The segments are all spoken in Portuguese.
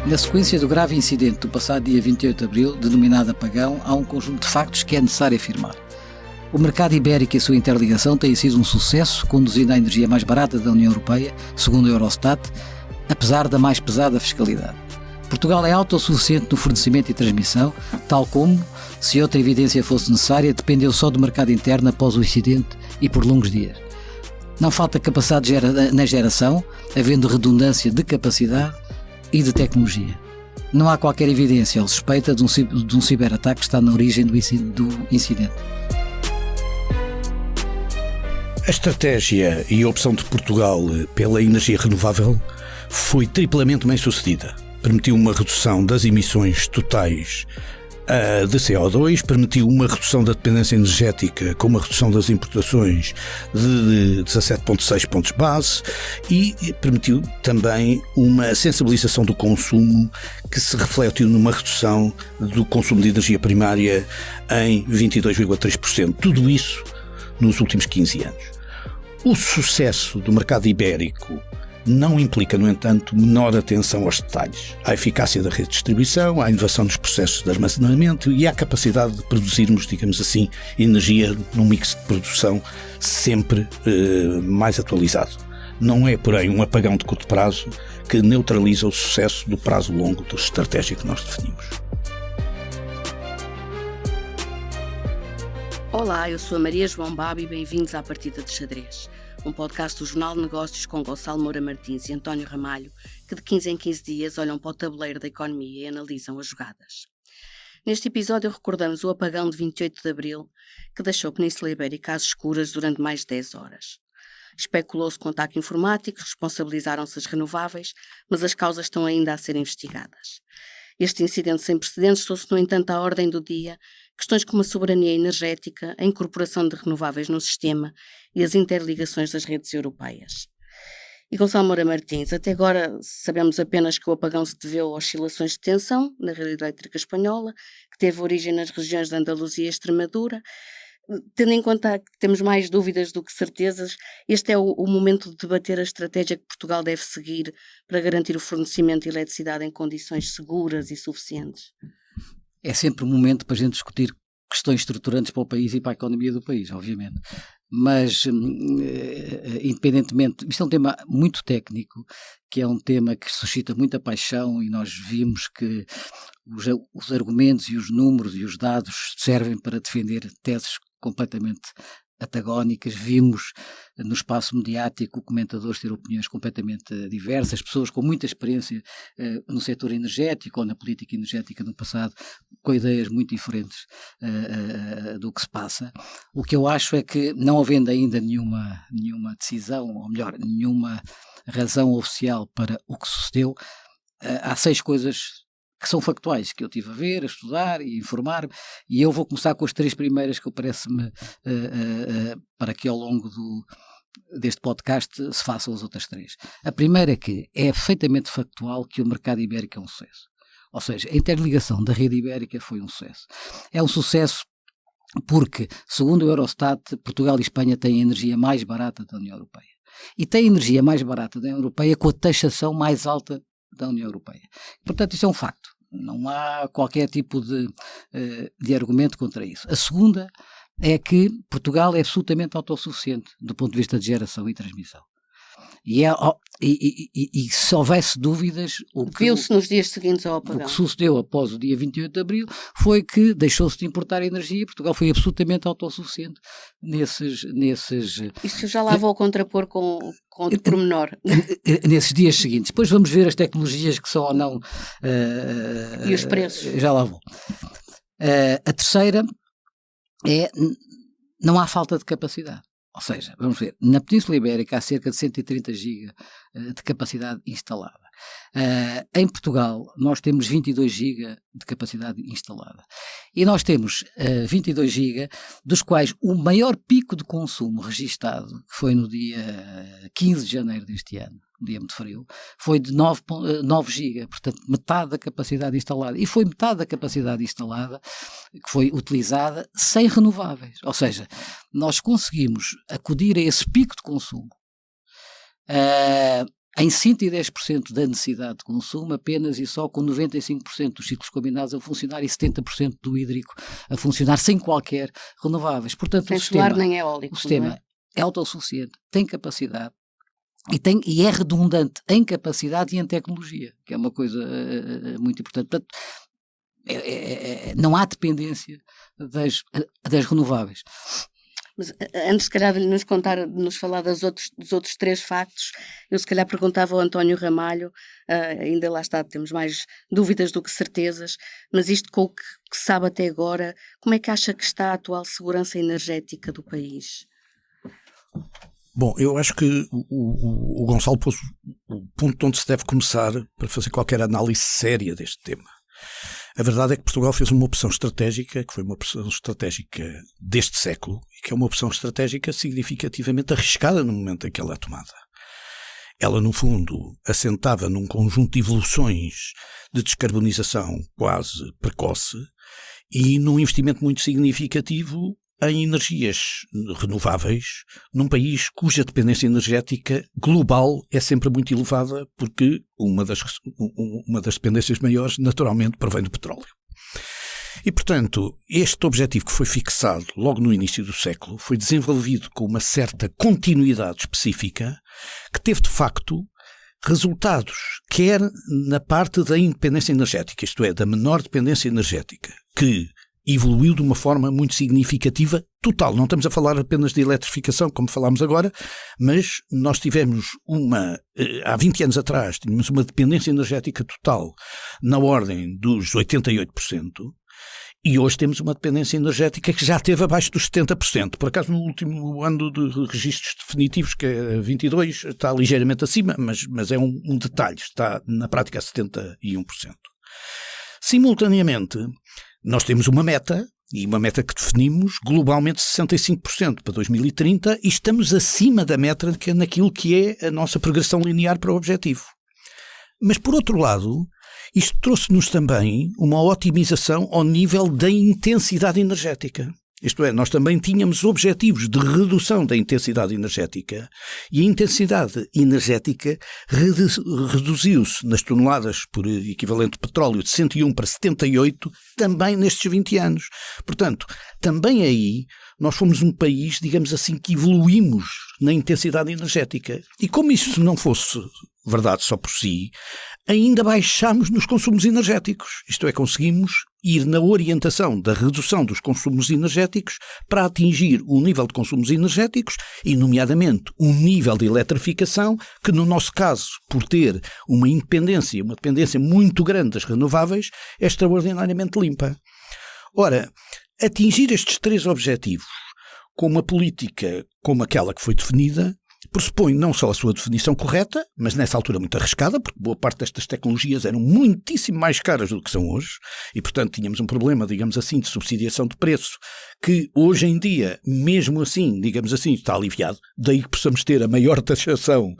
Na sequência do grave incidente do passado dia 28 de abril, denominado apagão, há um conjunto de factos que é necessário afirmar. O mercado ibérico e a sua interligação têm sido um sucesso, conduzindo à energia mais barata da União Europeia, segundo o Eurostat, apesar da mais pesada fiscalidade. Portugal é autossuficiente no fornecimento e transmissão, tal como, se outra evidência fosse necessária, dependeu só do mercado interno após o incidente e por longos dias. Não falta capacidade na geração, havendo redundância de capacidade e de tecnologia. Não há qualquer evidência ou suspeita de um ciberataque que está na origem do incidente. A estratégia e a opção de Portugal pela energia renovável foi triplamente bem-sucedida. Permitiu uma redução das emissões totais de CO2, permitiu uma redução da dependência energética com uma redução das importações de 17,6 pontos base e permitiu também uma sensibilização do consumo que se refletiu numa redução do consumo de energia primária em 22,3%. Tudo isso nos últimos 15 anos. O sucesso do mercado ibérico não implica, no entanto, menor atenção aos detalhes. À eficácia da rede de distribuição, à inovação dos processos de armazenamento e à capacidade de produzirmos, digamos assim, energia num mix de produção sempre mais atualizado. Não é, porém, um apagão de curto prazo que neutraliza o sucesso do prazo longo da estratégia que nós definimos. Olá, eu sou a Maria João Babo e bem-vindos à Partida de Xadrez, um podcast do Jornal de Negócios com Gonçalo Moura Martins e António Ramalho, que de 15 em 15 dias olham para o tabuleiro da economia e analisam as jogadas. Neste episódio recordamos o apagão de 28 de abril, que deixou a Península Ibérica às escuras durante mais de 10 horas. Especulou-se com ataque informático, responsabilizaram-se as renováveis, mas as causas estão ainda a ser investigadas. Este incidente sem precedentes trouxe, no entanto, à ordem do dia questões como a soberania energética, a incorporação de renováveis no sistema e as interligações das redes europeias. E Gonçalo Moura Martins, até agora sabemos apenas que o apagão se deveu a oscilações de tensão na rede elétrica espanhola, que teve origem nas regiões de Andaluzia e Extremadura. Tendo em conta que temos mais dúvidas do que certezas, este é o momento de debater a estratégia que Portugal deve seguir para garantir o fornecimento de eletricidade em condições seguras e suficientes. É sempre um momento para a gente discutir questões estruturantes para o país e para a economia do país, obviamente. Mas, independentemente, isto é um tema muito técnico, que é um tema que suscita muita paixão e nós vimos que os argumentos e os números e os dados servem para defender teses completamente antagónicas. Vimos no espaço mediático comentadores ter opiniões completamente diversas, pessoas com muita experiência no setor energético ou na política energética no passado, com ideias muito diferentes do que se passa. O que eu acho é que, não havendo ainda nenhuma decisão, ou melhor, nenhuma razão oficial para o que sucedeu, há 6 coisas que são factuais, que eu estive a ver, a estudar e a informar-me, e eu vou começar com as 3 primeiras que parece-me para que ao longo deste podcast se façam as outras 3. A primeira é que é perfeitamente factual que o mercado ibérico é um sucesso. Ou seja, a interligação da rede ibérica foi um sucesso. É um sucesso porque, segundo o Eurostat, Portugal e Espanha têm a energia mais barata da União Europeia. E têm a energia mais barata da União Europeia com a taxação mais alta da União Europeia. Portanto, isso é um facto. Não há qualquer tipo de argumento contra isso. A segunda é que Portugal é absolutamente autossuficiente do ponto de vista de geração e transmissão. E se houvesse dúvidas, viu-se nos dias seguintes ao apagão. O que sucedeu após o dia 28 de abril foi que deixou-se de importar energia e Portugal foi absolutamente autossuficiente nesses Isso já lá vou contrapor com o pormenor. Nesses dias seguintes. Depois vamos ver as tecnologias que são ou não... e os preços. Já lá vou. A terceira é, não há falta de capacidade. Ou seja, vamos ver, na Península Ibérica há cerca de 130 GB de capacidade instalada. Em Portugal nós temos 22 GB de capacidade instalada. E nós temos 22 GB, dos quais o maior pico de consumo registado, que foi no dia 15 de janeiro deste ano, um dia muito frio, foi de 9 GB, portanto metade da capacidade instalada. E foi metade da capacidade instalada que foi utilizada sem renováveis. Ou seja, nós conseguimos acudir a esse pico de consumo em 110% da necessidade de consumo, apenas e só com 95% dos ciclos combinados a funcionar e 70% do hídrico a funcionar sem qualquer renováveis. Portanto, sem solar nem eólico. O sistema é autossuficiente, tem capacidade e é redundante em capacidade e em tecnologia, que é uma coisa muito importante. Portanto, não há dependência das renováveis. Mas antes, se calhar, de nos falar dos outros 3 factos, eu se calhar perguntava ao António Ramalho, ainda lá está, temos mais dúvidas do que certezas, mas isto com o que se sabe até agora, como é que acha que está a atual segurança energética do país? Bom, eu acho que o Gonçalo pôs o ponto onde se deve começar para fazer qualquer análise séria deste tema. A verdade é que Portugal fez uma opção estratégica, que foi uma opção estratégica deste século, e que é uma opção estratégica significativamente arriscada no momento em que ela é tomada. Ela, no fundo, assentava num conjunto de evoluções de descarbonização quase precoce e num investimento muito significativo em energias renováveis, num país cuja dependência energética global é sempre muito elevada, porque uma das dependências maiores, naturalmente, provém do petróleo. E, portanto, este objetivo que foi fixado logo no início do século foi desenvolvido com uma certa continuidade específica que teve, de facto, resultados, quer na parte da independência energética, isto é, da menor dependência energética, que evoluiu de uma forma muito significativa, total. Não estamos a falar apenas de eletrificação, como falámos agora, mas nós tivemos há 20 anos atrás, tínhamos uma dependência energética total na ordem dos 88%, e hoje temos uma dependência energética que já esteve abaixo dos 70%. Por acaso, no último ano de registros definitivos, que é 22, está ligeiramente acima, mas é um detalhe, está na prática a 71%. Simultaneamente, nós temos uma meta, e uma meta que definimos globalmente 65% para 2030, e estamos acima da meta naquilo que é a nossa progressão linear para o objetivo. Mas, por outro lado, isto trouxe-nos também uma otimização ao nível da intensidade energética. Isto é, nós também tínhamos objetivos de redução da intensidade energética, e a intensidade energética reduziu-se nas toneladas por equivalente de petróleo de 101 para 78 também nestes 20 anos. Portanto, também aí nós fomos um país, digamos assim, que evoluímos na intensidade energética. E como isso não fosse verdade só por si, ainda baixámos nos consumos energéticos. Isto é, conseguimos ir na orientação da redução dos consumos energéticos para atingir um nível de consumos energéticos e, nomeadamente, um nível de eletrificação que, no nosso caso, por ter uma dependência muito grande das renováveis, é extraordinariamente limpa. Ora, atingir estes 3 objetivos com uma política como aquela que foi definida pressupõe não só a sua definição correta, mas nessa altura muito arriscada, porque boa parte destas tecnologias eram muitíssimo mais caras do que são hoje, e portanto tínhamos um problema, digamos assim, de subsidiação de preço, que hoje em dia, mesmo assim, digamos assim, está aliviado, daí que possamos ter a maior taxação,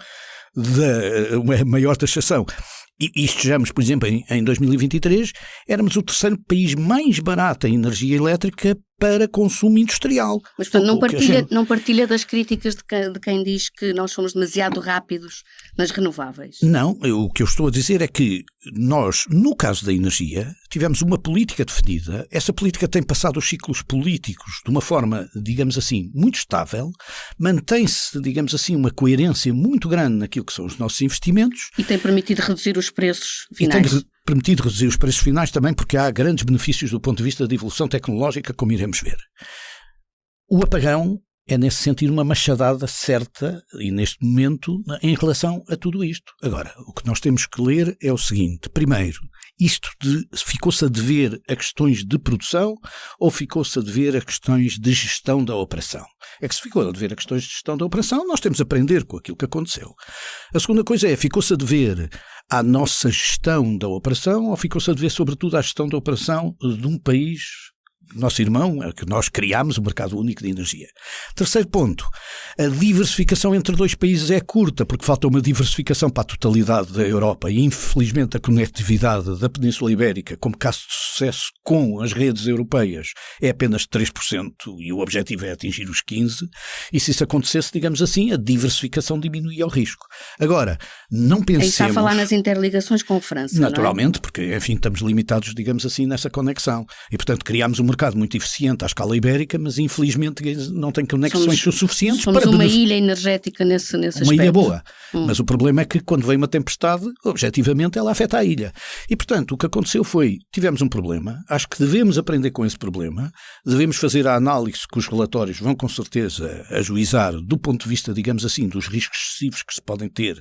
e estejamos, por exemplo, em 2023, éramos o 3º país mais barato em energia elétrica para consumo industrial. Mas, portanto, não partilha das críticas de quem diz que nós somos demasiado rápidos nas renováveis? Não, o que eu estou a dizer é que nós, no caso da energia, tivemos uma política definida. Essa política tem passado os ciclos políticos de uma forma, digamos assim, muito estável, mantém-se, digamos assim, uma coerência muito grande naquilo que são os nossos investimentos. E tem permitido reduzir os preços finais. E tem permitido reduzir os preços finais também, porque há grandes benefícios do ponto de vista da evolução tecnológica, como iremos ver. O apagão é, nesse sentido, uma machadada certa, e neste momento, em relação a tudo isto. Agora, o que nós temos que ler é o seguinte. Primeiro, isto ficou-se a dever a questões de produção ou ficou-se a dever a questões de gestão da operação? É que se ficou a dever a questões de gestão da operação, nós temos a aprender com aquilo que aconteceu. A segunda coisa é, ficou-se a dever à nossa gestão da operação ou ficou-se a dever, sobretudo, à gestão da operação de um país nosso irmão, é que nós criámos o mercado único de energia. Terceiro ponto, a diversificação entre dois países é curta, porque falta uma diversificação para a totalidade da Europa e, infelizmente, a conectividade da Península Ibérica, como caso de sucesso com as redes europeias, é apenas de 3% e o objetivo é atingir os 15%, e se isso acontecesse, digamos assim, a diversificação diminuía o risco. Agora, não pensemos... Aí está a falar nas interligações com a França, naturalmente, não é? porque, enfim, estamos limitados, digamos assim, nessa conexão. E, portanto, criámos um mercado muito eficiente à escala ibérica, mas, infelizmente, não tem conexões suficientes somos para... uma ilha energética nesse aspecto. Uma ilha boa. Mas o problema é que, quando vem uma tempestade, objetivamente, ela afeta a ilha. E, portanto, o que aconteceu foi, tivemos um problema, acho que devemos aprender com esse problema, devemos fazer a análise que os relatórios vão, com certeza, ajuizar do ponto de vista, digamos assim, dos riscos excessivos que se podem ter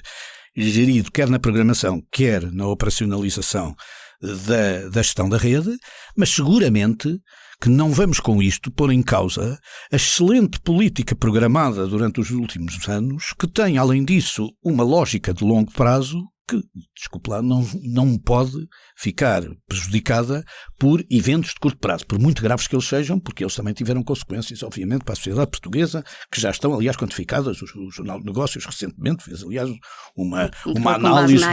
gerido, quer na programação, quer na operacionalização da gestão da rede, mas seguramente que não vamos com isto pôr em causa a excelente política programada durante os últimos anos, que tem, além disso, uma lógica de longo prazo que, desculpe lá, não pode ficar prejudicada por eventos de curto prazo, por muito graves que eles sejam, porque eles também tiveram consequências, obviamente, para a sociedade portuguesa, que já estão, aliás, quantificadas. O Jornal de Negócios recentemente fez, aliás, uma análise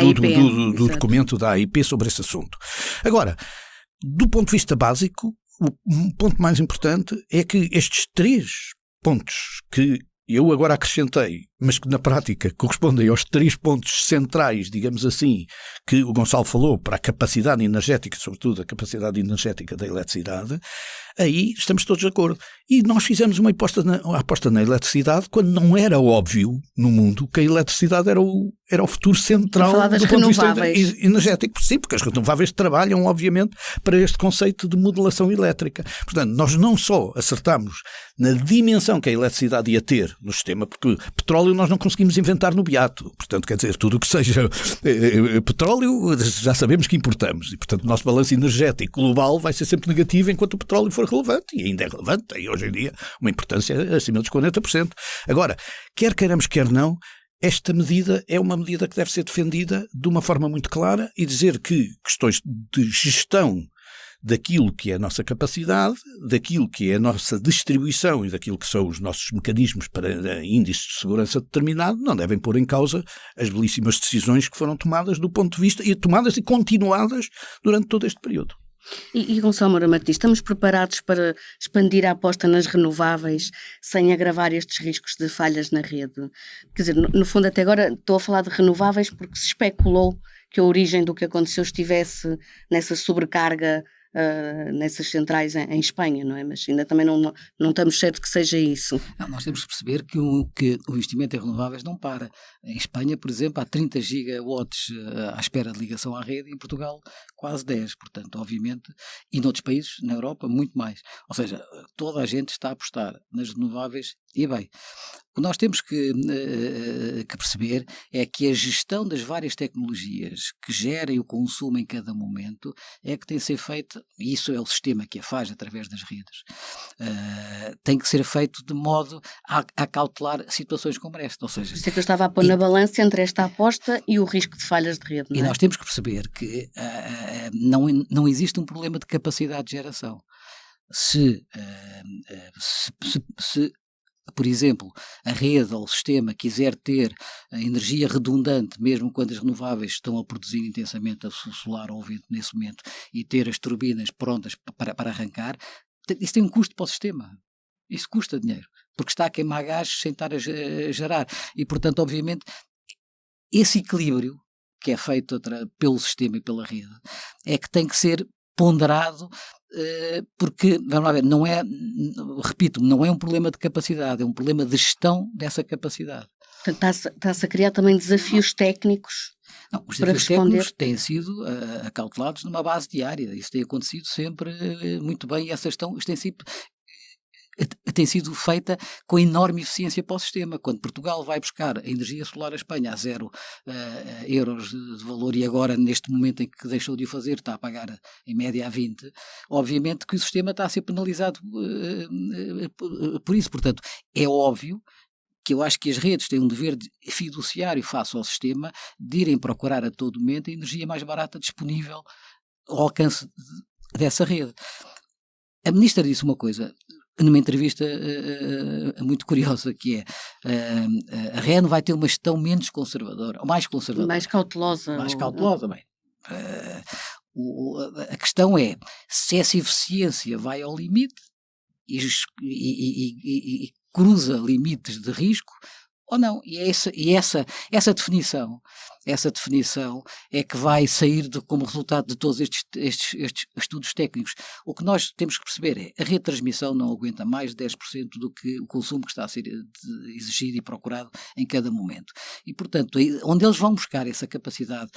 do documento da AIP sobre esse assunto. Agora, do ponto de vista básico, o ponto mais importante é que estes 3 pontos que eu agora acrescentei, mas que na prática correspondem aos 3 pontos centrais, digamos assim, que o Gonçalo falou, para a capacidade energética, sobretudo a capacidade energética da eletricidade, aí estamos todos de acordo. E nós fizemos uma aposta na eletricidade quando não era óbvio no mundo que a eletricidade era o futuro central do ponto de vista energético. Sim, porque as renováveis trabalham, obviamente, para este conceito de modulação elétrica. Portanto, nós não só acertamos na dimensão que a eletricidade ia ter no sistema, porque petróleo nós não conseguimos inventar no beato. Portanto, quer dizer, tudo o que seja petróleo já sabemos que importamos. E, portanto, o nosso balanço energético global vai ser sempre negativo enquanto o petróleo for relevante. E ainda é relevante. Tem hoje em dia uma importância acima dos 40%. Agora, quer queiramos, quer não, esta medida é uma medida que deve ser defendida de uma forma muito clara e dizer que questões de gestão daquilo que é a nossa capacidade, daquilo que é a nossa distribuição e daquilo que são os nossos mecanismos para índices de segurança determinado, não devem pôr em causa as belíssimas decisões que foram tomadas do ponto de vista, e tomadas e continuadas durante todo este período. E Gonçalo Moura Martins, estamos preparados para expandir a aposta nas renováveis sem agravar estes riscos de falhas na rede? Quer dizer, no fundo, até agora estou a falar de renováveis porque se especulou que a origem do que aconteceu estivesse nessa sobrecarga nessas centrais em Espanha, não é? Mas ainda também não estamos certos que seja isso. Não, nós temos que perceber que o investimento em renováveis não para. Em Espanha, por exemplo, há 30 gigawatts à espera de ligação à rede, em Portugal quase 10, portanto, obviamente, e noutros países, na Europa, muito mais. Ou seja, toda a gente está a apostar nas renováveis e bem. O que nós temos que perceber é que a gestão das várias tecnologias que gerem o consumo em cada momento é que tem que ser feita, e isso é o sistema que a faz através das redes, tem que ser feito de modo a cautelar situações como esta. Ou seja, eu estava a pôr na balança entre esta aposta e o risco de falhas de rede. Não é? E nós temos que perceber que não existe um problema de capacidade de geração. Se por exemplo, a rede ou o sistema quiser ter a energia redundante, mesmo quando as renováveis estão a produzir intensamente a solar ou o vento nesse momento, e ter as turbinas prontas para arrancar, isso tem um custo para o sistema. Isso custa dinheiro, porque está a queimar gás sem estar a gerar. E, portanto, obviamente, esse equilíbrio que é feito pelo sistema e pela rede é que tem que ser ponderado, porque, vamos lá ver, não é um problema de capacidade, é um problema de gestão dessa capacidade. Portanto, está-se a criar também desafios técnicos. Não, os desafios técnicos têm sido acautelados numa base diária, isso tem acontecido sempre muito bem, e essa gestão tem sido feita com enorme eficiência para o sistema. Quando Portugal vai buscar a energia solar à Espanha a 0 euros de valor, e agora, neste momento em que deixou de o fazer, está a pagar em média a 20, obviamente que o sistema está a ser penalizado por isso. Portanto, é óbvio que eu acho que as redes têm um dever fiduciário face ao sistema de irem procurar a todo momento a energia mais barata disponível ao alcance dessa rede. A ministra disse uma coisa numa entrevista muito curiosa, que é a REN vai ter uma gestão menos conservadora, ou mais conservadora. Mais cautelosa. Mais cautelosa, bem. A questão é se essa eficiência vai ao limite e cruza limites de risco ou não. E essa definição é que vai sair como resultado de todos estes estudos técnicos. O que nós temos que perceber é a rede de transmissão não aguenta mais de 10% do que o consumo que está a ser exigido e procurado em cada momento. E, portanto, onde eles vão buscar essa capacidade,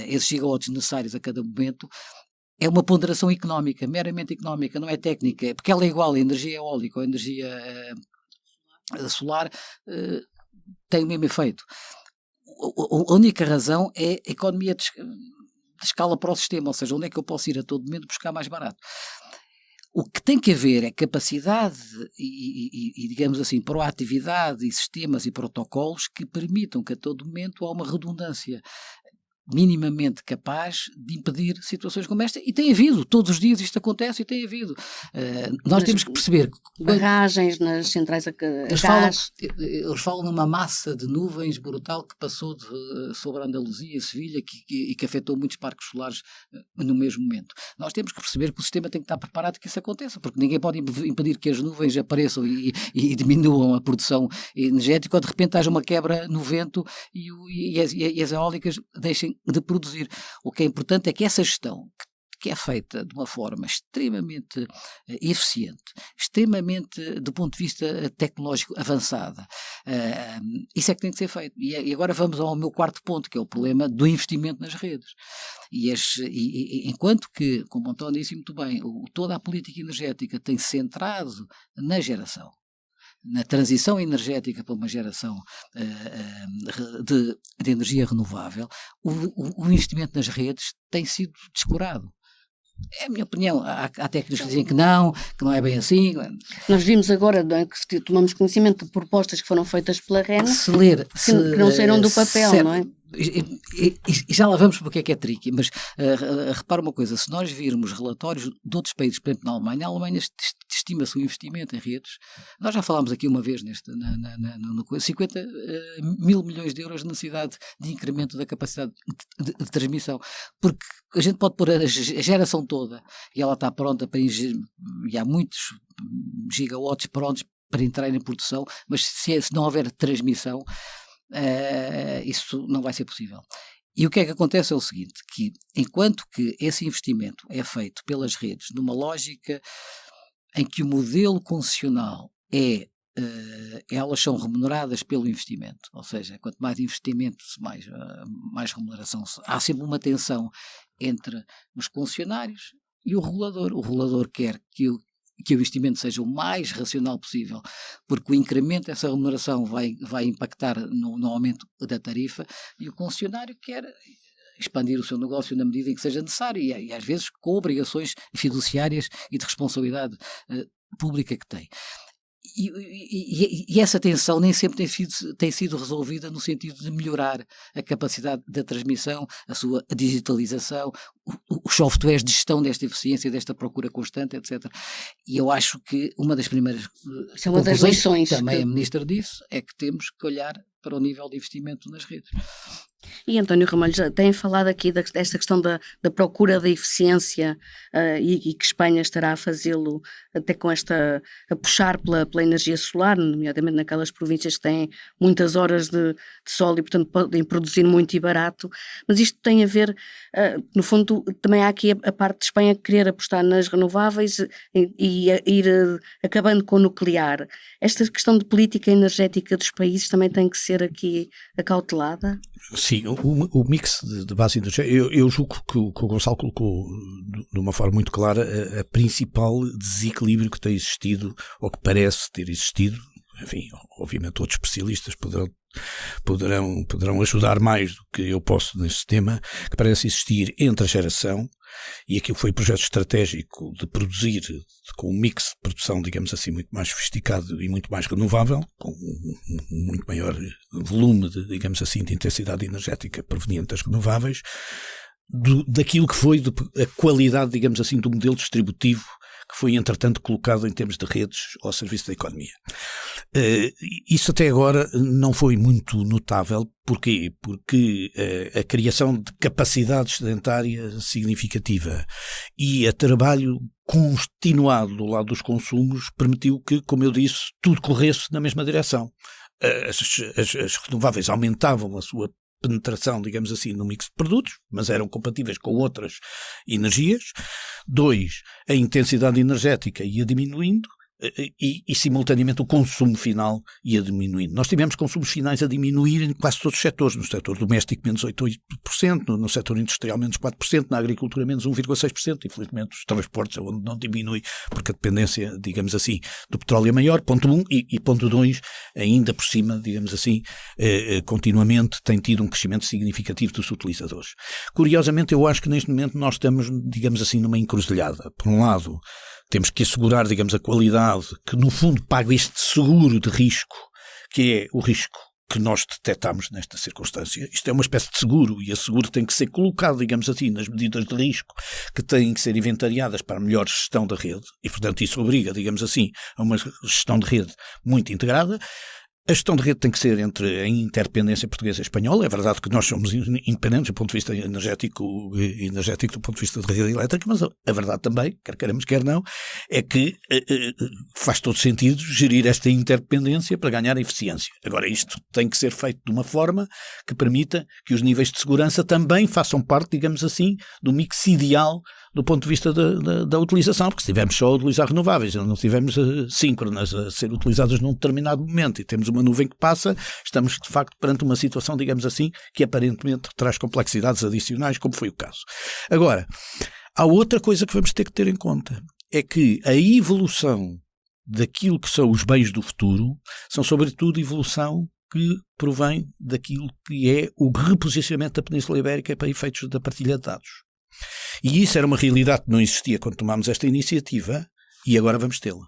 esses gigawatts necessários a cada momento, é uma ponderação económica, meramente económica, não é técnica, porque ela é igual à energia eólica ou à energia solar, tem o mesmo efeito. A única razão é a economia de escala para o sistema, ou seja, onde é que eu posso ir a todo momento buscar mais barato. O que tem que haver é capacidade e digamos assim, proatividade e sistemas e protocolos que permitam que a todo momento há uma redundância minimamente capaz de impedir situações como esta, e tem havido, todos os dias isto acontece e tem havido. Nós temos que perceber que barragens nas centrais a gás. Eles falam numa massa de nuvens brutal que passou sobre a Andaluzia e Sevilha e que afetou muitos parques solares no mesmo momento. Nós temos que perceber que o sistema tem que estar preparado que isso aconteça, porque ninguém pode impedir que as nuvens apareçam e diminuam a produção energética, ou de repente haja uma quebra no vento e as eólicas deixem de produzir. O que é importante é que essa gestão, que é feita de uma forma extremamente eficiente, extremamente do ponto de vista tecnológico avançada, isso é que tem que ser feito. E agora vamos ao meu quarto ponto, que é o problema do investimento nas redes. Enquanto que, como o António disse muito bem, toda a política energética tem centrado na geração, na transição energética para uma geração de energia renovável, o investimento nas redes tem sido descurado. É a minha opinião. Há técnicos que dizem que não é bem assim. Nós vimos agora, que tomamos conhecimento de propostas que foram feitas pela REN, que não saíram do papel, não é? E já lá vamos porque é que é tricky, mas repara uma coisa, se nós virmos relatórios de outros países, por exemplo na Alemanha estima-se o investimento em redes, nós já falámos aqui uma vez 50 mil milhões de euros de necessidade de incremento da capacidade de transmissão, porque a gente pode pôr a geração toda e ela está pronta para e há muitos gigawatts prontos para entrar em produção, mas se não houver transmissão, isso não vai ser possível. E o que é que acontece é o seguinte, que enquanto que esse investimento é feito pelas redes numa lógica em que o modelo concessional elas são remuneradas pelo investimento, ou seja, quanto mais investimento, mais remuneração. Há sempre uma tensão entre os concessionários e o regulador. O regulador quer que o investimento seja o mais racional possível, porque o incremento dessa remuneração vai impactar no aumento da tarifa, e o concessionário quer expandir o seu negócio na medida em que seja necessário e às vezes com obrigações fiduciárias e de responsabilidade pública que tem. E essa tensão nem sempre tem sido resolvida no sentido de melhorar a capacidade da transmissão, a sua digitalização, os softwares de gestão desta eficiência, desta procura constante, etc. E eu acho que uma das primeiras conclusões, também a Ministra disse, é que temos que olhar para o nível de investimento nas redes. E António Ramalho, já tem falado aqui desta questão da procura da eficiência e que Espanha estará a fazê-lo até com a puxar pela energia solar, nomeadamente naquelas províncias que têm muitas horas de sol e, portanto, podem produzir muito e barato, mas isto tem a ver, no fundo, também há aqui a parte de Espanha querer apostar nas renováveis e ir acabando com o nuclear. Esta questão de política energética dos países também tem que ser aqui acautelada? Sim, o mix de base energética, eu julgo que o Gonçalo colocou de uma forma muito clara a principal desequilíbrio que tem existido, ou que parece ter existido. Enfim, obviamente outros especialistas poderão ajudar mais do que eu posso neste tema, que parece existir entre a geração, e aquilo foi um projeto estratégico de produzir com um mix de produção, digamos assim, muito mais sofisticado e muito mais renovável, com um muito maior volume, digamos assim, de intensidade energética proveniente das renováveis, daquilo que foi a qualidade, digamos assim, do modelo distributivo que foi, entretanto, colocado em termos de redes ao serviço da economia. Isso até agora não foi muito notável. Porquê? Porque a criação de capacidade excedentária significativa e a trabalho continuado do lado dos consumos permitiu que, como eu disse, tudo corresse na mesma direção. As renováveis aumentavam a sua penetração, digamos assim, no mix de produtos, mas eram compatíveis com outras energias. 2, a intensidade energética ia diminuindo e simultaneamente o consumo final ia diminuindo. Nós tivemos consumos finais a diminuir em quase todos os setores, no setor doméstico menos 8%, no setor industrial menos 4%, na agricultura menos 1,6%, infelizmente os transportes é onde não diminui, porque a dependência, digamos assim, do petróleo é maior, ponto 1, e ponto 2, ainda por cima, digamos assim, continuamente tem tido um crescimento significativo dos utilizadores. Curiosamente, eu acho que neste momento nós estamos, digamos assim, numa encruzilhada. Por um lado, temos que assegurar, digamos, a qualidade, que no fundo paga este seguro de risco, que é o risco que nós detectamos nesta circunstância. Isto é uma espécie de seguro, e esse seguro tem que ser colocado, digamos assim, nas medidas de risco que têm que ser inventariadas para a melhor gestão da rede, e portanto isso obriga, digamos assim, a uma gestão de rede muito integrada. A gestão de rede tem que ser entre a interdependência portuguesa e espanhola. É verdade que nós somos independentes do ponto de vista energético do ponto de vista da rede elétrica, mas a verdade também, quer queremos, quer não, é que faz todo sentido gerir esta interdependência para ganhar eficiência. Agora, isto tem que ser feito de uma forma que permita que os níveis de segurança também façam parte, digamos assim, do mix ideal do ponto de vista da utilização, porque se estivermos só a utilizar renováveis, não estivermos síncronas a ser utilizadas num determinado momento e temos uma nuvem que passa, estamos de facto perante uma situação, digamos assim, que aparentemente traz complexidades adicionais, como foi o caso. Agora, há outra coisa que vamos ter que ter em conta, é que a evolução daquilo que são os bens do futuro são sobretudo evolução que provém daquilo que é o reposicionamento da Península Ibérica para efeitos da partilha de dados. E isso era uma realidade que não existia quando tomámos esta iniciativa e agora vamos tê-la.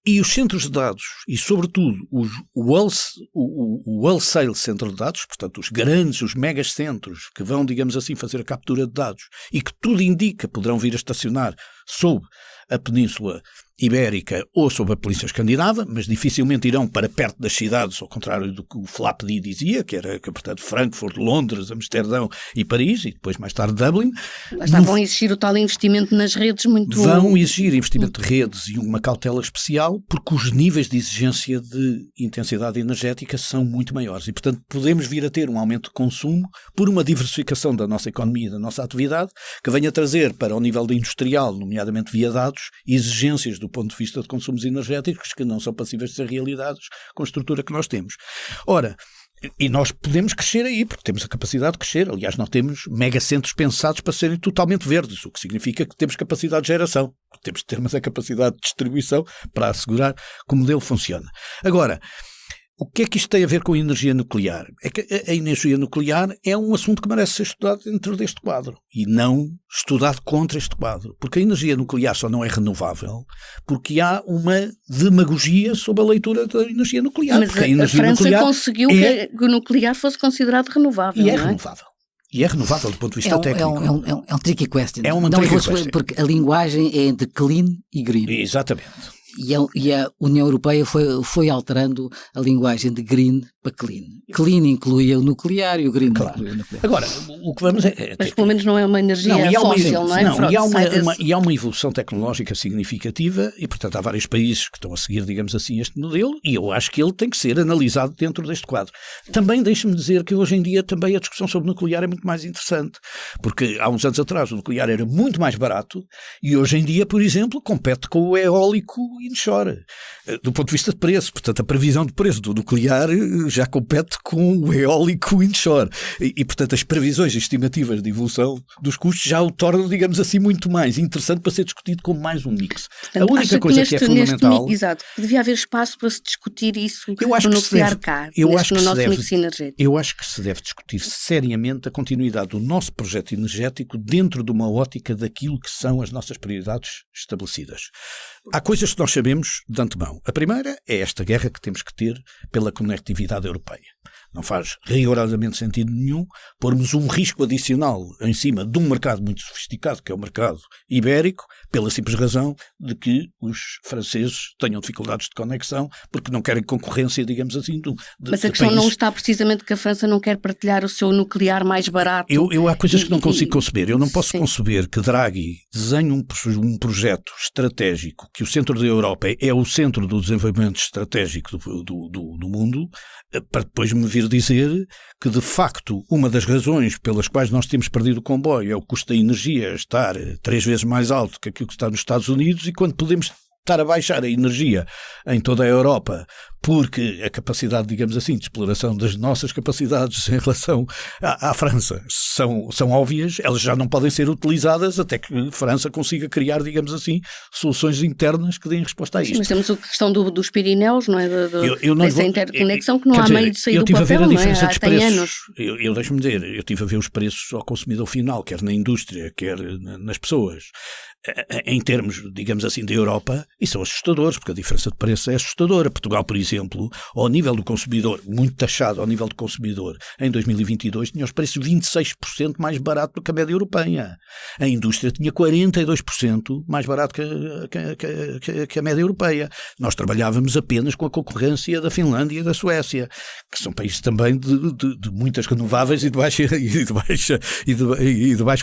E os centros de dados, e sobretudo o wholesale centro de dados, portanto os grandes, os megas centros que vão, digamos assim, fazer a captura de dados e que tudo indica poderão vir a estacionar sob a Península Ibérica ou sob a Península Escandinava, mas dificilmente irão para perto das cidades, ao contrário do que o Flapd dizia, que era, portanto, Frankfurt, Londres, Amsterdão e Paris, e depois mais tarde Dublin. Mas vão exigir o tal investimento nas redes muito... Vão exigir investimento de redes e uma cautela especial, porque os níveis de exigência de intensidade energética são muito maiores e, portanto, podemos vir a ter um aumento de consumo por uma diversificação da nossa economia e da nossa atividade, que venha trazer para o nível de industrial, nomeadamente via dados, exigências do ponto de vista de consumos energéticos que não são passíveis de ser realizados com a estrutura que nós temos. Ora, e nós podemos crescer aí, porque temos a capacidade de crescer. Aliás, nós temos megacentros pensados para serem totalmente verdes, o que significa que temos capacidade de geração. Temos de ter a capacidade de distribuição para assegurar que o modelo funciona. Agora, o que é que isto tem a ver com a energia nuclear? É que a energia nuclear é um assunto que merece ser estudado dentro deste quadro e não estudado contra este quadro. Porque a energia nuclear só não é renovável porque há uma demagogia sobre a leitura da energia nuclear. Mas a França conseguiu que o nuclear fosse considerado renovável, e é renovável. E é renovável do ponto de vista técnico. É um tricky question. É uma tricky question. Porque a linguagem é entre clean e green. Exatamente. E a União Europeia foi alterando a linguagem de green para clean. Clean incluía o nuclear e o green não incluía o nuclear. Agora, o que vamos mas pelo menos não é uma energia fóssil, não é? E há uma evolução tecnológica significativa e, portanto, há vários países que estão a seguir, digamos assim, este modelo e eu acho que ele tem que ser analisado dentro deste quadro. Também deixe-me dizer que hoje em dia também a discussão sobre o nuclear é muito mais interessante, porque há uns anos atrás o nuclear era muito mais barato e hoje em dia, por exemplo, compete com o eólico inshore, do ponto de vista de preço. Portanto, a previsão de preço do nuclear já compete com o eólico inshore. E, portanto, as previsões estimativas de evolução dos custos já o tornam, digamos assim, muito mais interessante para ser discutido como mais um mix. Portanto, a única coisa que é fundamental... Exato, devia haver espaço para se discutir isso no nuclear cá, no nosso mix energético. Eu acho que se deve discutir seriamente a continuidade do nosso projeto energético dentro de uma ótica daquilo que são as nossas prioridades estabelecidas. Há coisas que nós sabemos de antemão. A primeira é esta guerra que temos que ter pela conectividade europeia. Não faz rigorosamente sentido nenhum pormos um risco adicional em cima de um mercado muito sofisticado, que é o mercado ibérico, pela simples razão de que os franceses tenham dificuldades de conexão, porque não querem concorrência, digamos assim, Mas a questão não está precisamente que a França não quer partilhar o seu nuclear mais barato. Eu há coisas que não consigo conceber. Eu não posso conceber que Draghi desenhe um projeto estratégico, que o centro da Europa é o centro do desenvolvimento estratégico do mundo, para depois me vir dizer que, de facto, uma das razões pelas quais nós temos perdido o comboio é o custo da energia estar 3 vezes mais alto que aquilo que está nos Estados Unidos, e quando podemos estar a baixar a energia em toda a Europa, porque a capacidade, digamos assim, de exploração das nossas capacidades em relação à França são óbvias, elas já não podem ser utilizadas até que a França consiga criar, digamos assim, soluções internas que deem resposta a isto. Mas temos a questão dos Pirineus, não é? Dessa interconexão que não há dizer, meio de sair do papel, não é? Há anos. Eu deixo-me dizer, eu estive a ver os preços ao consumidor final, quer na indústria, quer nas pessoas, em termos, digamos assim, da Europa, e são assustadores, porque a diferença de preço é assustadora. Portugal, por exemplo, ao nível do consumidor, muito taxado ao nível do consumidor, em 2022 tinha os preços 26% mais barato do que a média europeia. A indústria tinha 42% mais barato que a média europeia. Nós trabalhávamos apenas com a concorrência da Finlândia e da Suécia, que são países também de muitas renováveis e de baixo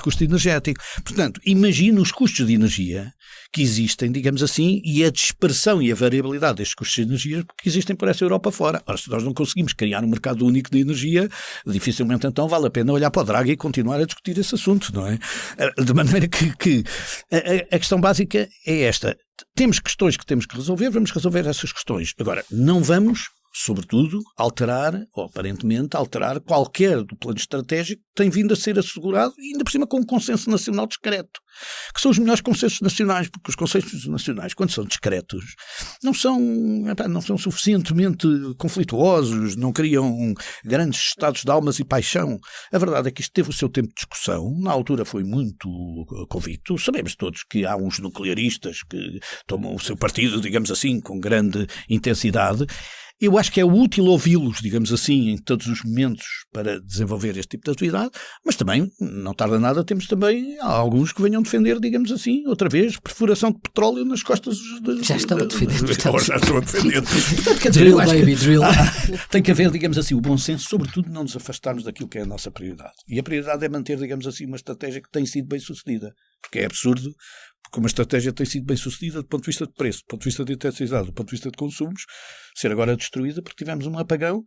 custo energético. Portanto, imagina os custos de energia que existem, digamos assim, e a dispersão e a variabilidade destes custos de energia que existem por essa Europa fora. Ora, se nós não conseguimos criar um mercado único de energia, dificilmente então vale a pena olhar para o Draghi e continuar a discutir esse assunto, não é? De maneira que a questão básica é esta. Temos questões que temos que resolver, vamos resolver essas questões. Agora, não vamos, sobretudo, alterar, ou aparentemente alterar, qualquer do plano estratégico que tem vindo a ser assegurado, e ainda por cima com um consenso nacional discreto, que são os melhores consensos nacionais, porque os consensos nacionais, quando são discretos, não são suficientemente conflituosos, não criam grandes estados de almas e paixão. A verdade é que isto teve o seu tempo de discussão, na altura foi muito convicto. Sabemos todos que há uns nuclearistas que tomam o seu partido, digamos assim, com grande intensidade. Eu acho que é útil ouvi-los, digamos assim, em todos os momentos para desenvolver este tipo de atividade, mas também, não tarda nada, temos também alguns que venham defender, digamos assim, outra vez, perfuração de petróleo nas costas... Já estão a defender. Já estão a defender. Portanto, quer dizer, drill, baby, drill. Tem que haver, digamos assim, o bom senso, sobretudo não nos afastarmos daquilo que é a nossa prioridade. E a prioridade é manter, digamos assim, uma estratégia que tem sido bem sucedida, porque é absurdo, porque uma estratégia tem sido bem sucedida do ponto de vista de preço, do ponto de vista de intensidade, do ponto de vista de consumos, ser agora destruída porque tivemos um apagão,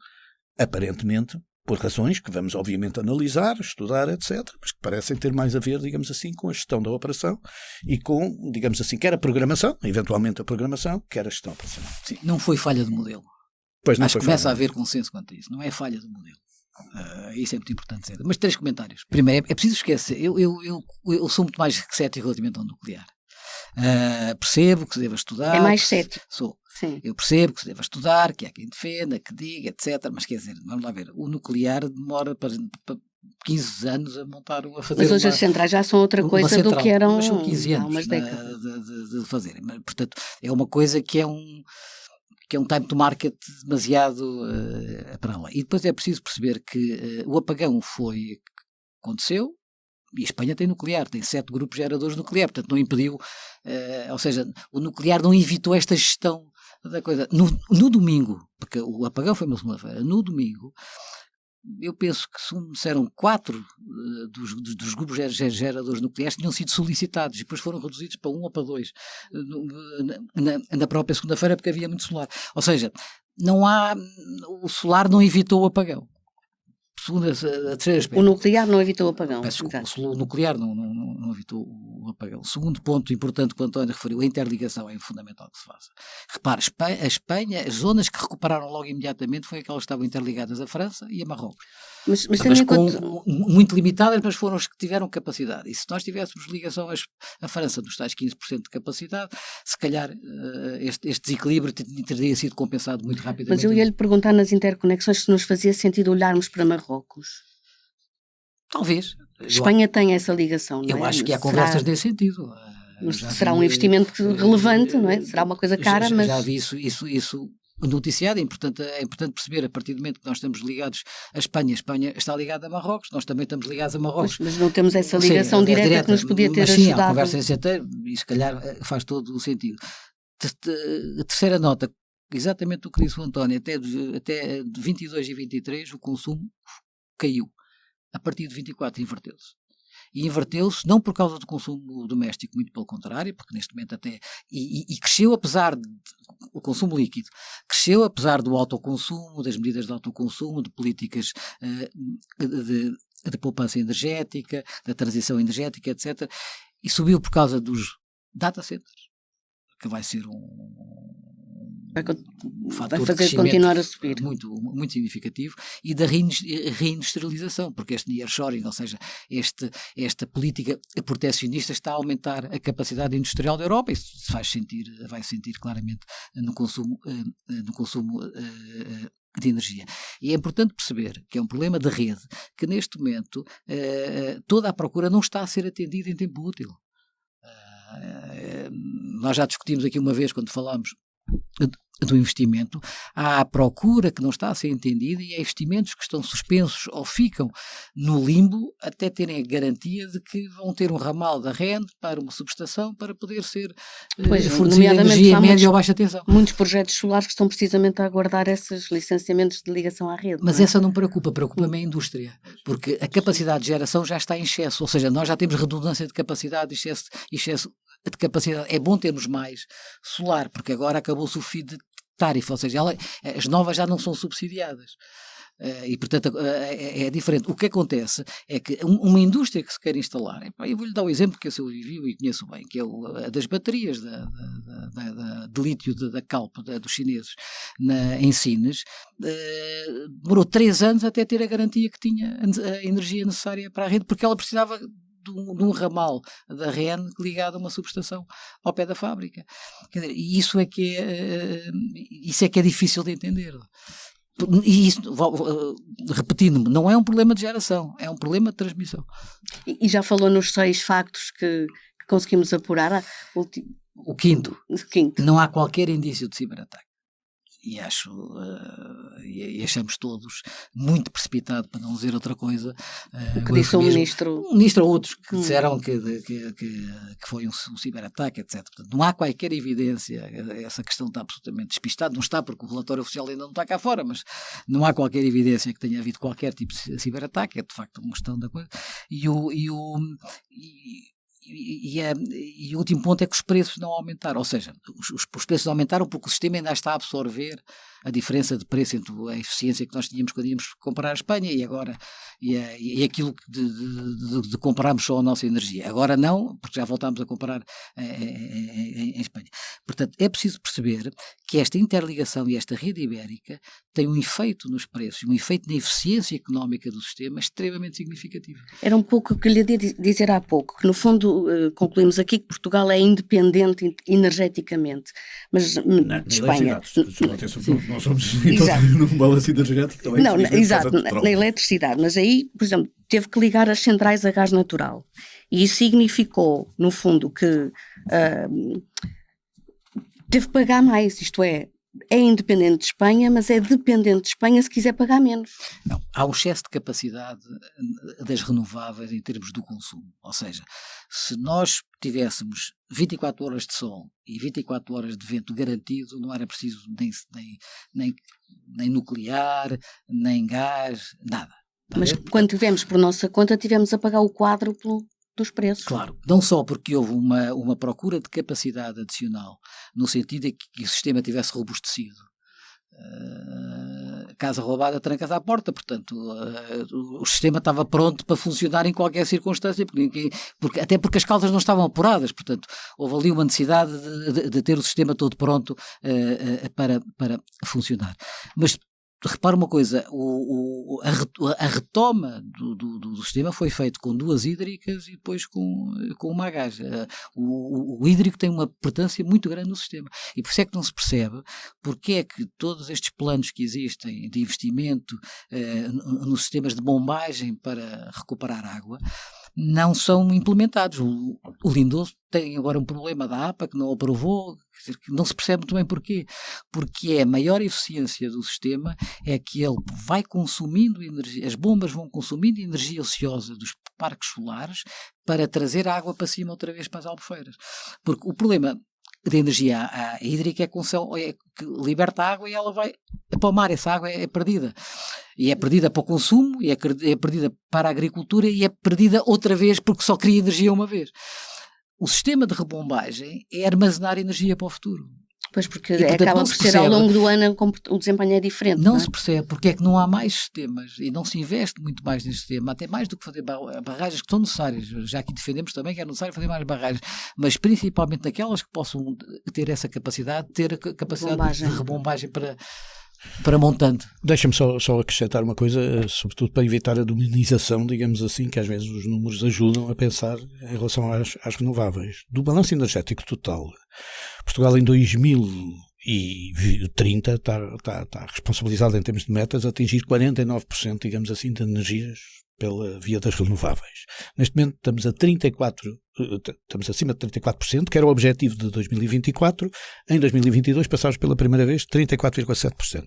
aparentemente, por razões que vamos obviamente analisar, estudar, etc., mas que parecem ter mais a ver, digamos assim, com a gestão da operação e com, digamos assim, quer a programação, eventualmente a programação, quer a gestão operacional. Sim, não foi falha de modelo. Pois não Acho foi que começa falha. a haver consenso quanto a isso. Não é falha de modelo. Isso é muito importante dizer. Mas 3 comentários. Primeiro, é preciso esquecer. Eu sou muito mais cético relativamente ao nuclear. Percebo que se deva estudar. É mais cético. Sou. Sim. Eu percebo que se deva estudar, que há quem defenda, que diga, etc. Mas quer dizer, vamos lá ver. O nuclear demora para 15 anos a montar, a fazer. Mas hoje as centrais já são outra coisa central, do que eram mas são 15 anos há umas décadas. de fazer. Portanto, é uma coisa que é um time to market demasiado para lá. E depois é preciso perceber que o apagão aconteceu, e a Espanha tem nuclear, tem 7 grupos geradores nucleares, portanto não impediu, ou seja, o nuclear não evitou esta gestão da coisa. No domingo, porque o apagão foi uma segunda-feira, no domingo, eu penso que disseram 4 dos grupos geradores nucleares tinham sido solicitados e depois foram reduzidos para 1 ou para 2 na própria segunda-feira porque havia muito solar. Ou seja, o solar não evitou o apagão. A terceira aspecto. O nuclear não evitou o apagão. O nuclear não evitou o apagão. O segundo ponto importante que o António referiu, a interligação é fundamental que se faça. Repare, a Espanha, as zonas que recuperaram logo imediatamente foi aquelas que estavam interligadas à França e a Marrocos. Mas tendo em conta... muito limitadas, mas foram as que tiveram capacidade. E se nós tivéssemos ligação à França dos tais 15% de capacidade, se calhar este desequilíbrio teria sido compensado muito rapidamente. Mas eu ia-lhe perguntar nas interconexões se nos fazia sentido olharmos para Marrocos. Talvez. Espanha tem essa ligação, não é? Eu acho que há conversas nesse sentido. Será um investimento relevante, não é? Será uma coisa cara, mas... Já vi isso noticiado. É importante perceber, a partir do momento que nós estamos ligados a Espanha está ligada a Marrocos, nós também estamos ligados a Marrocos. Mas não temos essa ligação direta que nos podia ter sim, ajudado. a conversa em CT, e se calhar faz todo o sentido. A terceira nota, exatamente o que disse o António, até de 22 e 23 o consumo caiu. A partir de 24 inverteu-se. E inverteu-se não por causa do consumo doméstico, muito pelo contrário, porque neste momento até... E cresceu apesar o consumo líquido, cresceu apesar do autoconsumo, das medidas de autoconsumo, de políticas de poupança energética, da transição energética, etc. E subiu por causa dos data centers, que vai ser vai fazer continuar a subir. Muito, muito significativo, e da reindustrialização, porque este nearshoring, ou seja, esta política proteccionista está a aumentar a capacidade industrial da Europa. Isso vai sentir claramente no consumo de energia. E é importante perceber que é um problema de rede, que neste momento toda a procura não está a ser atendida em tempo útil. Nós já discutimos aqui uma vez, quando falámos do investimento, há a procura que não está a ser entendida, e há investimentos que estão suspensos ou ficam no limbo até terem a garantia de que vão ter um ramal da rede para uma subestação para poder ser fornecida energia em média ou baixa tensão. Muitos projetos solares que estão precisamente a aguardar esses licenciamentos de ligação à rede. Mas essa não preocupa-me a indústria, porque a capacidade de geração já está em excesso, ou seja, nós já temos redundância de capacidade, excesso de capacidade. É bom termos mais solar, porque agora acabou-se o feed tarifa, ou seja, as novas já não são subsidiadas. E portanto é diferente. O que acontece é que uma indústria que se quer instalar, eu vou-lhe dar o exemplo que eu vivi e conheço bem, que é a das baterias de lítio da Calp, dos chineses, em Sines, demorou 3 anos até ter a garantia que tinha a energia necessária para a rede, porque ela precisava de um ramal da REN ligado a uma subestação ao pé da fábrica. Quer dizer, e isso é que é difícil de entender. E isso, repetindo-me, não é um problema de geração, é um problema de transmissão. E já falou nos 6 factos que conseguimos apurar. O quinto, não há qualquer indício de ciberataque. E achamos todos muito precipitado, para não dizer outra coisa, o que disse o ministro. Um ministro ou outros que disseram que foi um ciberataque, etc. Portanto, não há qualquer evidência. Essa questão está absolutamente despistada. Não está, porque o relatório oficial ainda não está cá fora, mas não há qualquer evidência que tenha havido qualquer tipo de ciberataque. É de facto uma questão da coisa. E o último ponto é que os preços não aumentaram, ou seja, os preços aumentaram porque o sistema ainda está a absorver a diferença de preço entre a eficiência que nós tínhamos quando íamos comprar a Espanha e agora e aquilo de comprarmos só a nossa energia. Agora não, porque já voltámos a comprar em Espanha. Portanto, é preciso perceber que esta interligação e esta rede ibérica tem um efeito nos preços, um efeito na eficiência económica do sistema extremamente significativo. Era um pouco o que lhe ia dizer há pouco, que no fundo concluímos aqui que Portugal é independente energeticamente, mas Espanha... Nós somos num balanço energético também. Não, exato, na eletricidade, mas aí, por exemplo, teve que ligar as centrais a gás natural, e isso significou, no fundo, que teve que pagar mais, isto é independente de Espanha, mas é dependente de Espanha se quiser pagar menos. Não, há um excesso de capacidade das renováveis em termos do consumo. Ou seja, se nós tivéssemos 24 horas de sol e 24 horas de vento garantido, não era preciso nem nuclear, nem gás, nada. Mas quando tivemos por nossa conta, tivemos a pagar o quádruplo dos preços. Claro, não só porque houve uma procura de capacidade adicional, no sentido de que o sistema tivesse robustecido. Casa roubada, trancas à porta, portanto o sistema estava pronto para funcionar em qualquer circunstância, até porque as causas não estavam apuradas, portanto houve ali uma necessidade de ter o sistema todo pronto para funcionar. Mas repara uma coisa, a retoma do sistema foi feito com 2 hídricas e depois com uma a gás. O hídrico tem uma importância muito grande no sistema, e por isso é que não se percebe porque é que todos estes planos que existem de investimento nos sistemas de bombagem para recuperar água, não são implementados. O Lindoso tem agora um problema da APA que não aprovou, quer dizer, que não se percebe muito bem porquê. Porque a maior eficiência do sistema é que ele vai consumindo energia, as bombas vão consumindo energia ociosa dos parques solares para trazer a água para cima outra vez para as albufeiras. Porque o problema de energia hídrica é que liberta a água e ela vai para o mar, essa água é perdida. E é perdida para o consumo, e é perdida para a agricultura, e é perdida outra vez porque só cria energia uma vez. O sistema de rebombagem é armazenar energia para o futuro. Pois, porque acaba por ser ao longo do ano o desempenho é diferente. Não se percebe porque é que não há mais sistemas e não se investe muito mais neste sistema, até mais do que fazer barragens que são necessárias. Já aqui defendemos também que é necessário fazer mais barragens, mas principalmente naquelas que possam ter essa capacidade, ter a capacidade de rebombagem para montante. Deixa-me só acrescentar uma coisa, sobretudo para evitar a dominização, digamos assim, que às vezes os números ajudam a pensar em relação às renováveis. Do balanço energético total, Portugal em 2030 está responsabilizado em termos de metas a atingir 49%, digamos assim, de energias pela via das renováveis. Neste momento estamos acima de 34%, que era o objetivo de 2024. Em 2022 passámos pela primeira vez 34,7%.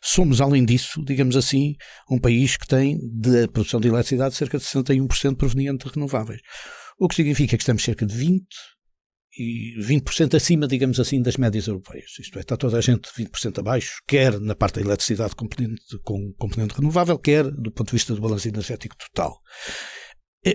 Somos, além disso, digamos assim, um país que tem da produção de eletricidade cerca de 61% proveniente de renováveis. O que significa que estamos cerca de 20% acima, digamos assim, das médias europeias. Isto é, está toda a gente 20% abaixo, quer na parte da eletricidade com componente renovável, quer do ponto de vista do balanço energético total.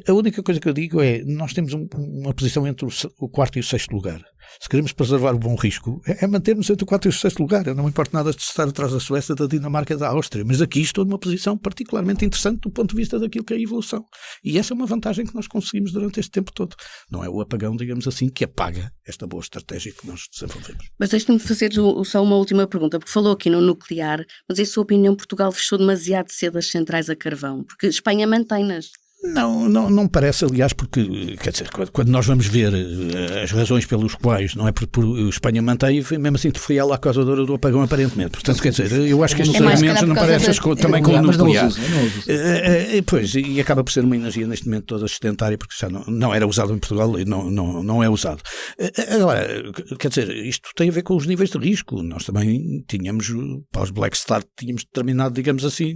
A única coisa que eu digo é, nós temos uma posição entre o quarto e o sexto lugar. Se queremos preservar o bom risco, é manter-nos entre o quarto e o sexto lugar. Eu não me importo nada de estar atrás da Suécia, da Dinamarca e da Áustria, mas aqui estou numa posição particularmente interessante do ponto de vista daquilo que é a evolução. E essa é uma vantagem que nós conseguimos durante este tempo todo. Não é o apagão, digamos assim, que apaga esta boa estratégia que nós desenvolvemos. Mas deixe-me fazer só uma última pergunta, porque falou aqui no nuclear, mas em sua opinião Portugal fechou demasiado cedo as centrais a carvão, porque Espanha mantém-nas. Não parece, aliás, porque, quer dizer, quando nós vamos ver as razões pelos quais, não é por Espanha mantém, mesmo assim foi ela a causadora do apagão, aparentemente. Portanto, quer dizer, eu acho que estes argumentos não parecem também com o nuclear. Pois, e acaba por ser uma energia neste momento toda sustentária, porque já não era usado em Portugal e não é usado. Agora, quer dizer, isto tem a ver com os níveis de risco. Nós também tínhamos, para os Black Start, tínhamos determinado, digamos assim,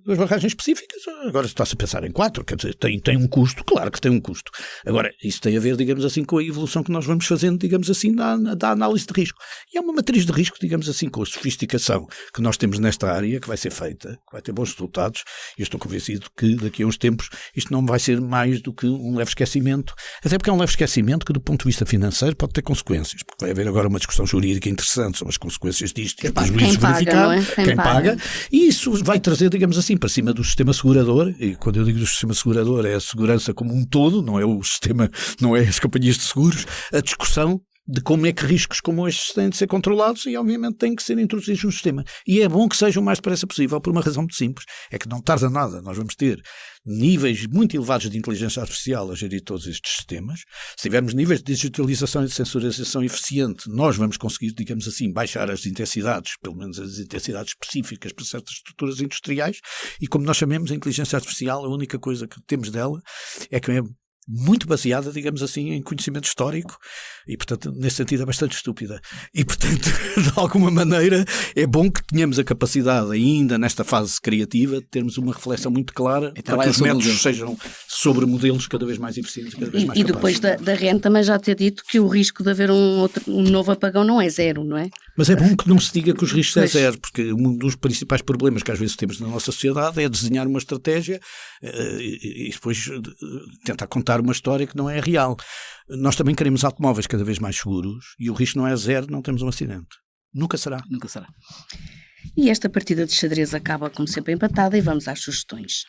as barragens específicas. Agora está-se a pensar em 4. Quer dizer, tem um custo, claro que tem um custo. Agora, isso tem a ver, digamos assim, com a evolução que nós vamos fazendo, digamos assim, da análise de risco. E é uma matriz de risco, digamos assim, com a sofisticação que nós temos nesta área, que vai ser feita, que vai ter bons resultados, e eu estou convencido que daqui a uns tempos isto não vai ser mais do que um leve esquecimento, até porque é um leve esquecimento que do ponto de vista financeiro pode ter consequências, porque vai haver agora uma discussão jurídica interessante sobre as consequências disto, e depois o juízo verificado, quem paga, e isso vai trazer, digamos assim, para cima do sistema segurador, e quando eu digo do sistema segurador é a segurança como um todo, não é o sistema, não é as companhias de seguros, a discussão de como é que riscos como estes têm de ser controlados e obviamente têm que ser introduzidos no sistema. E é bom que sejam o mais depressa possível por uma razão muito simples, é que não tarda nada, nós vamos ter níveis muito elevados de inteligência artificial a gerir todos estes sistemas. Se tivermos níveis de digitalização e de sensorização eficiente, nós vamos conseguir, digamos assim, baixar as intensidades, pelo menos as intensidades específicas para certas estruturas industriais, e como nós chamamos a inteligência artificial, a única coisa que temos dela é que é muito baseada, digamos assim, em conhecimento histórico e, portanto, nesse sentido é bastante estúpida. E, portanto, de alguma maneira, é bom que tenhamos a capacidade, ainda nesta fase criativa, de termos uma reflexão muito clara para que os métodos sejam sobre modelos cada vez mais eficientes e cada vez mais capazes. E depois da REN também já ter dito que o risco de haver um novo apagão não é zero, não é? Mas é bom que não se diga que os riscos é zero, porque um dos principais problemas que às vezes temos na nossa sociedade é desenhar uma estratégia e depois tentar contar uma história que não é real. Nós também queremos automóveis cada vez mais seguros e o risco não é zero, não temos um acidente. Nunca será. Nunca será. E esta partida de xadrez acaba como sempre empatada e vamos às sugestões.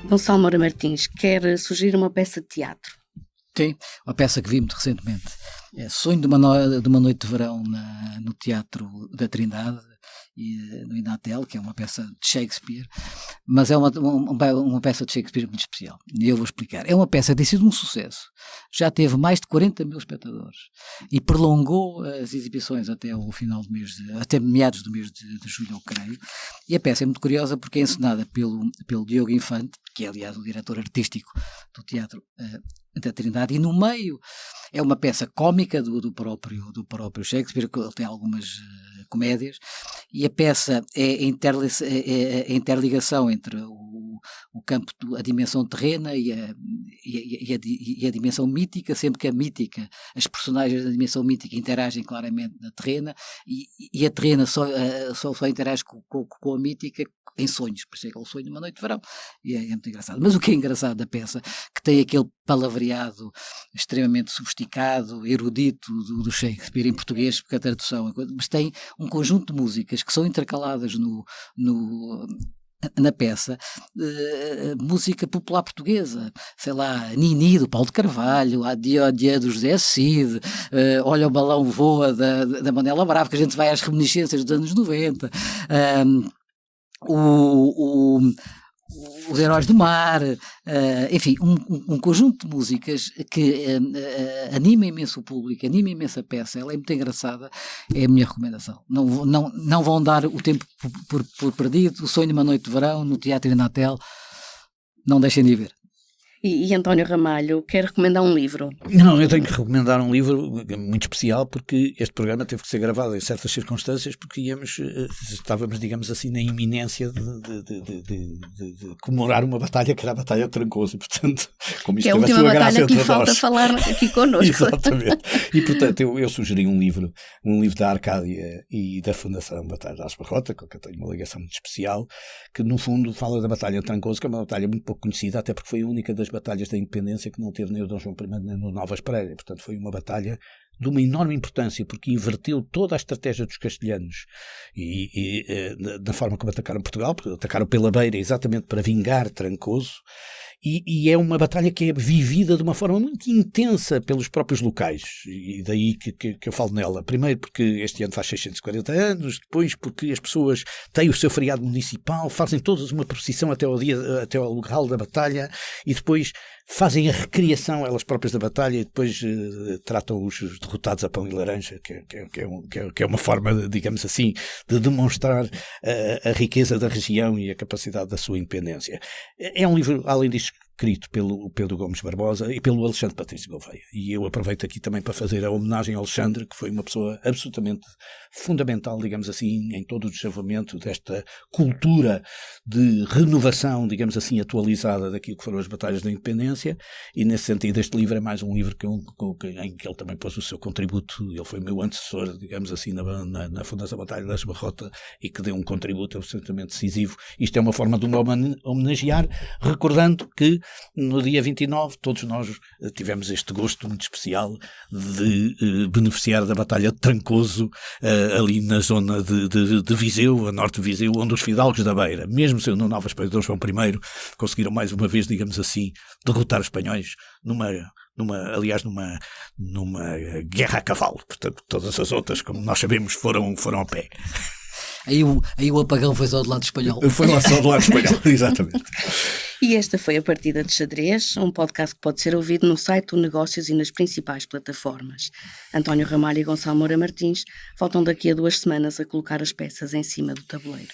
Gonçalo Moura Martins quer sugerir uma peça de teatro. Sim, uma peça que vi muito recentemente. É Sonho de uma Noite de Verão no Teatro da Trindade, no Inatel, que é uma peça de Shakespeare, mas é uma peça de Shakespeare muito especial. E eu vou explicar. É uma peça que tem sido um sucesso. Já teve mais de 40 mil espectadores e prolongou as exibições até o final do mês, até meados do mês de julho, eu creio. E a peça é muito curiosa porque é encenada pelo Diogo Infante, que é, aliás, o diretor artístico do Teatro da Trindade, e no meio é uma peça cómica do próprio Shakespeare, que ele tem algumas comédias, e a peça é a interligação entre o campo, a dimensão terrena e a dimensão mítica, sempre que a mítica, as personagens da dimensão mítica interagem claramente na terrena, e a terrena só interage com a mítica em sonhos, por isso é que é o sonho de uma noite de verão, e é muito engraçado. Mas o que é engraçado da peça, que tem aquele palavreado extremamente sofisticado, erudito do Shakespeare em português, porque a tradução é coisa, mas tem um conjunto de músicas que são intercaladas na peça, música popular portuguesa, sei lá, Nini do Paulo de Carvalho, Adiós Adiós do José Cid, Olha o Balão Voa da Manela Bravo, que a gente vai às reminiscências dos anos 90, os Heróis do Mar, enfim, um conjunto de músicas que anima imenso o público, anima imenso a peça, ela é muito engraçada, é a minha recomendação. Não vão dar o tempo por perdido, O Sonho de uma Noite de Verão, no Teatro Inatel, não deixem de ir ver. E António Ramalho quer recomendar um livro? Não, eu tenho que recomendar um livro muito especial, porque este programa teve que ser gravado em certas circunstâncias, porque estávamos, digamos assim, na iminência de comemorar uma batalha que era a Batalha de Trancoso, e portanto, como isto é a última batalha que lhe falta falar aqui connosco. Exatamente. E portanto eu sugeri um livro da Arcádia e da Fundação Batalha de Aljubarrota, com que eu tenho uma ligação muito especial, que no fundo fala da Batalha de Trancoso, que é uma batalha muito pouco conhecida, até porque foi a única das batalhas da independência que não teve nem o Dom João I nem o Novas Pereira. Portanto, foi uma batalha de uma enorme importância, porque inverteu toda a estratégia dos castelhanos da forma como atacaram Portugal, porque atacaram pela beira exatamente para vingar Trancoso, e é uma batalha que é vivida de uma forma muito intensa pelos próprios locais, e daí que eu falo nela. Primeiro porque este ano faz 640 anos, depois porque as pessoas têm o seu feriado municipal, fazem todas uma procissão até ao local da batalha, e depois fazem a recriação elas próprias da batalha, e depois tratam os derrotados a pão e laranja, que é uma forma, digamos assim, de demonstrar a riqueza da região e a capacidade da sua independência. É um livro, além disso, escrito pelo Pedro Gomes Barbosa e pelo Alexandre Patrício Gouveia. E eu aproveito aqui também para fazer a homenagem ao Alexandre, que foi uma pessoa absolutamente fundamental, digamos assim, em todo o desavamento desta cultura de renovação, digamos assim, atualizada daquilo que foram as batalhas da independência, e nesse sentido este livro é mais um livro em que ele também pôs o seu contributo. Ele foi meu antecessor, digamos assim, na Fundação Batalha de Aljubarrota, e que deu um contributo absolutamente decisivo. Isto é uma forma de uma homenagear, recordando que no dia 29 todos nós tivemos este gosto muito especial de beneficiar da Batalha de Trancoso, ali na zona de Viseu, a norte de Viseu, onde os fidalgos da Beira, mesmo sendo Novas Pereira de Dom João I, conseguiram mais uma vez, digamos assim, derrotar os espanhóis numa guerra a cavalo. Portanto, todas as outras, como nós sabemos, foram a pé. Aí o apagão foi só do lado espanhol. Foi lá só do lado espanhol, exatamente. E esta foi a Partida de Xadrez, um podcast que pode ser ouvido no site do Negócios e nas principais plataformas. António Ramalho e Gonçalo Moura Martins voltam daqui a 2 semanas a colocar as peças em cima do tabuleiro.